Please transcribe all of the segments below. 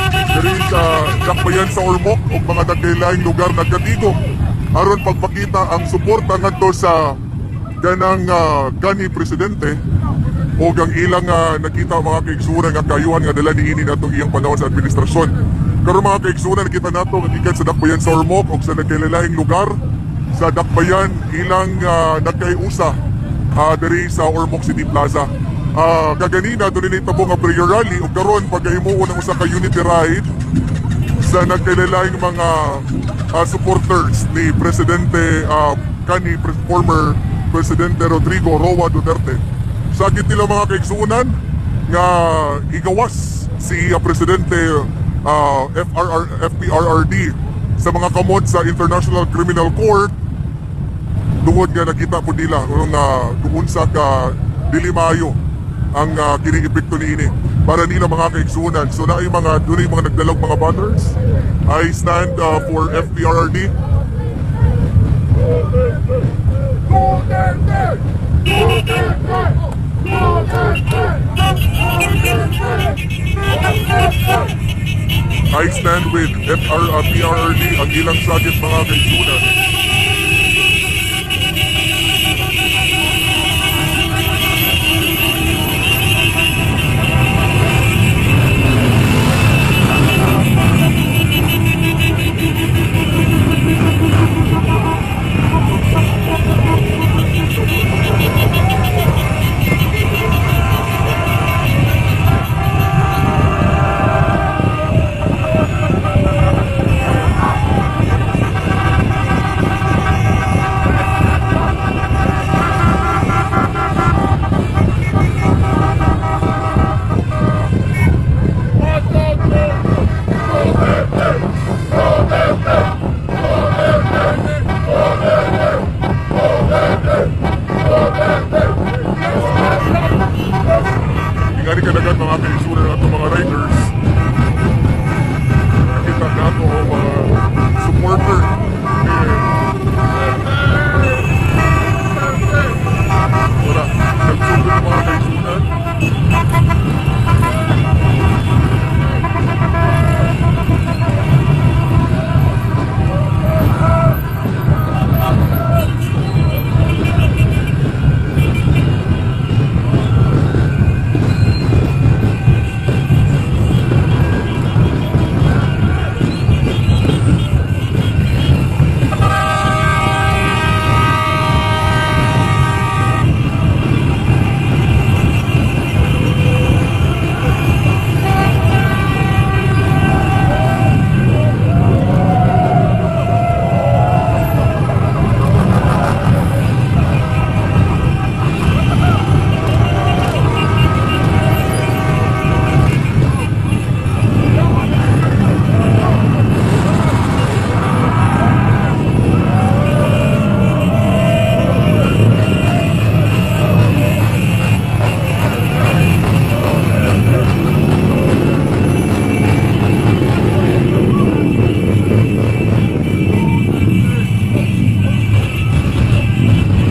diri sa dakbayan sa Ormoc ug mga dagkailaing lugar nagkatigo aron pagpakita ang suporta ngadto sa ganang gani presidente o ang ilang nakita mga kaigsunan nga kayuhan nga dala niini natong iyang panahon sa administrasyon. Karon mga kaigsunan nakita nato nga gikan sa dakbayan sa Ormoc ug sa nagkailaing lugar sa dakbayan ilang nagkaiusa diri sa Ormoc City Plaza. Kaganina doon nitabo nga prayer rally ug karon pagkahimuon ng usa ka unity ride sa nagkailaing mga supporters ni Presidente former Presidente Rodrigo Roa Duterte. Sakit nila mga kaigsunan nga igawas si Presidente FPRRD sa mga kamot sa International Criminal Court tungod nga nakita po nila nga kumunsa ka dili maayo ang kiniipikto niini para nila mga kaigsunan. So na yung mga doon yung mga nagdalog mga banners. I stand for FPRRD. I stand with PRRD ang ilang sakit mga kaigsunan. Ingani kadagat mga kaigsunan at mga riders. Nakita na ako mga supporter. Wala, nagsugod ng mga kaigsunan.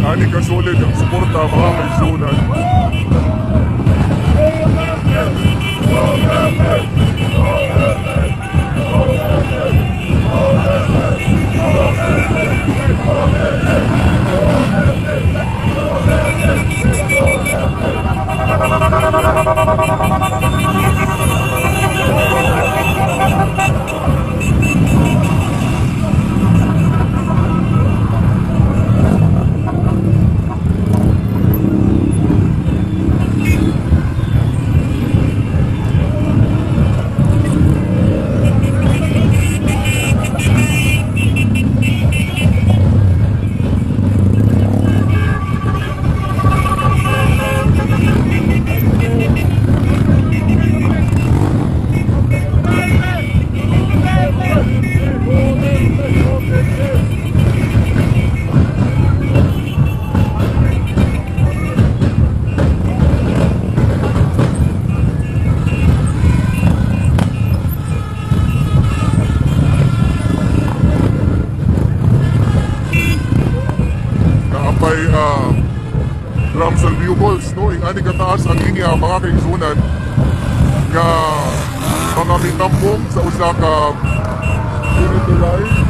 Ani ka solid ang suporta mga kaigsunan. drums and bugles, no? Ingani kataas ang linya mga kaigsunan nga mga mitambong sa usa ka unity line.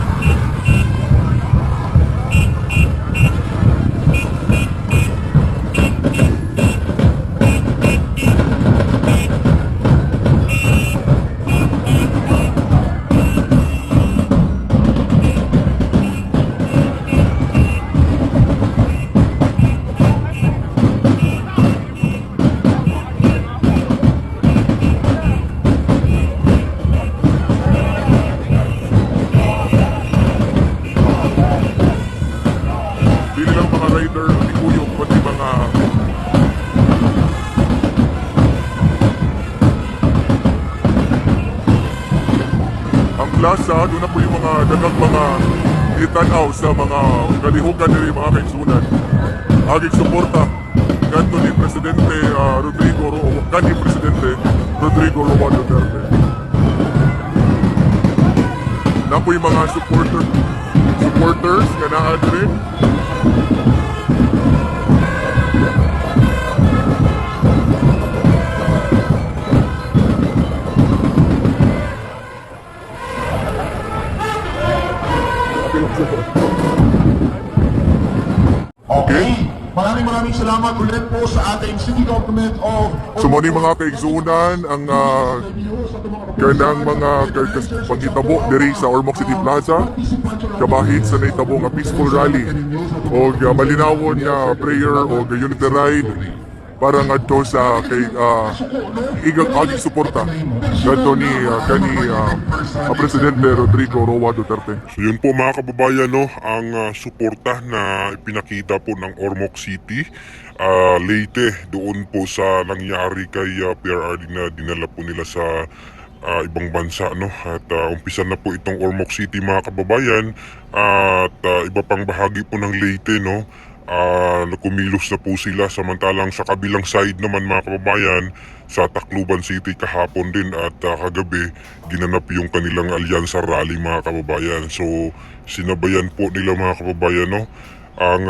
Dili lang mga rider, ikuyog, pati mga ang plaza, doon na po yung mga dagang mga itanaw sa mga kalihukan nila mga kaigsunan. Agig suporta ganto ni Presidente kanhi Presidente Rodrigo Roa Duterte. Na po yung mga supporters nga naa rin. Okay. Maraming salamat ulit po sa ating City Government of Sumuni mga kaigsunan ang kanang mga pagitabo diri sa Ormoc City Plaza kabahit sa naitabo nga peaceful rally o malinawon nga prayer o unity ride para ngadto sa kay igang aging suporta ngadto ni Presidente Rodrigo Roa Duterte. So yun po mga kababayan, no, ang suporta na ipinakita po ng Ormoc City Leyte doon po sa nangyari kay PRRD na dinala po nila sa ibang bansa, no, at umpisa na po itong Ormoc City mga kababayan at iba pang bahagi po ng Leyte, no. Kumilos na po sila, samantalang sa kabilang side naman mga kababayan sa Tacloban City kahapon din at kagabi ginanap yung kanilang alyansa rally mga kababayan. So sinabayan po nila mga kababayan, no, ang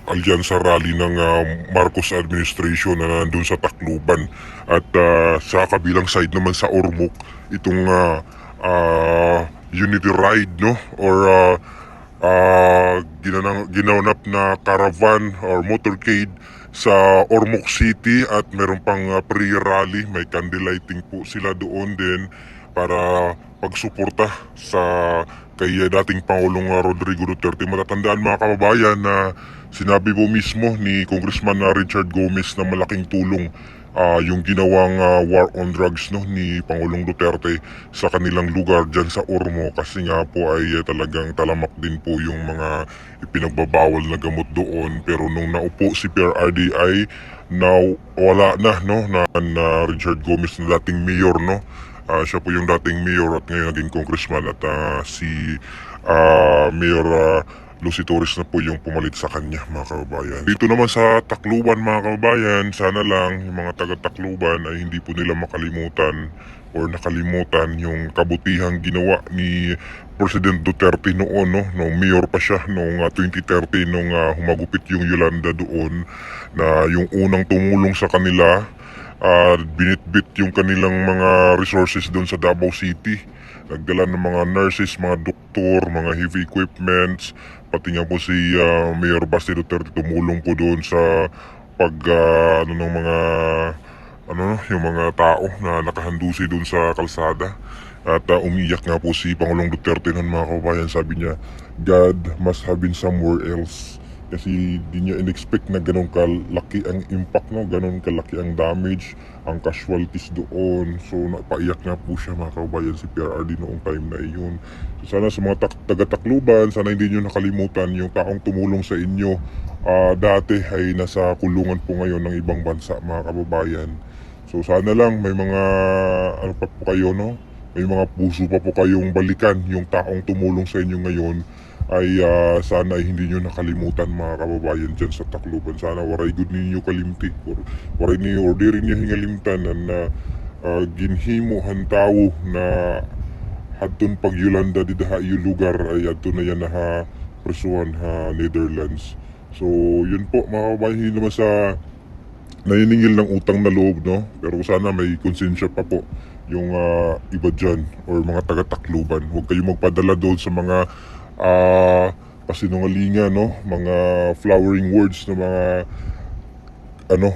alyansa rally ng Marcos administration na nandun sa Tacloban at sa kabilang side naman sa Ormoc itong unity ride, no, or ginanap na caravan or motorcade sa Ormoc City at meron pang pre-rally, may candlelighting po sila doon din para pagsuporta sa kay dating Pangulong Rodrigo Duterte. Matatandaan mga kababayan na sinabi po mismo ni Congressman Richard Gomez na malaking tulong yung ginawang war on drugs, no, ni Pangulong Duterte sa kanilang lugar dyan sa Ormo kasi nga po ay talagang talamak din po yung mga ipinagbabawal na gamot doon. Pero nung naupo si PRRD ay wala na, no, na Richard Gomez na dating mayor, no. Siya po yung dating mayor at ngayon naging congressman at si Mayor Lucy Torres na po yung pumalit sa kanya mga kababayan. Dito naman sa Tacloban mga kababayan, sana lang yung mga taga-Tacloban ay hindi po nila makalimutan or nakalimutan yung kabutihang ginawa ni President Duterte noon, no, nung mayor pa siya noong 2013 nung humagupit yung Yolanda doon na yung unang tumulong sa kanila, binitbit yung kanilang mga resources doon sa Davao City. Nagdala ng mga nurses, mga doktor, mga heavy equipments, pati nga po si Mayor Basti Duterte tumulong po doon sa yung mga tao na nakahandusi doon sa kalsada. At umiyak nga po si Pangulong Duterte noon mga kababayan, sabi niya, God must have been somewhere else. Kasi di niya in-expect na ganun kalaki ang impact, no? Ganun kalaki ang damage, ang casualties doon. So napaiyak nga po siya mga kababayan si PRRD noong time na iyon. So sana sa mga taga-Tacloban, sana hindi nyo nakalimutan yung taong tumulong sa inyo dati ay nasa kulungan po ngayon ng ibang bansa mga kababayan. So sana lang may mga pa po kayo, no? May mga puso pa po kayong balikan yung taong tumulong sa inyo ngayon ay sana ay hindi nyo nakalimutan mga kababayan dyan sa Tacloban. Sana waray good ninyo kalimti or waray ninyo or di rin niya hingalimtan na ginhimo hantawo na hadton pag Yolanda di daha yung lugar ay hadton na yan na presuhan Netherlands. So yun po mga kababayan, hindi naman sa naniningil ng utang na loob, no, pero sana may konsensya pa po yung iba dyan or mga taga-Tacloban. Huwag kayo magpadala doon sa mga pasinungalingan, no? Mga flowering words ng mga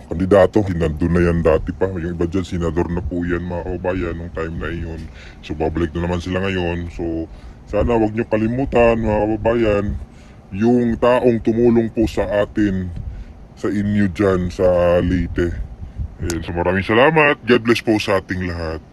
kandidato. Nandun na yan dati pa. Yung iba dyan, senador na po yan mga kababayan nung time na yun. So babalik na naman sila ngayon. So sana wag nyo kalimutan mga kababayan, yung taong tumulong po sa atin, sa inyo dyan sa Leyte. Ayan, so maraming salamat. God bless po sa ating lahat.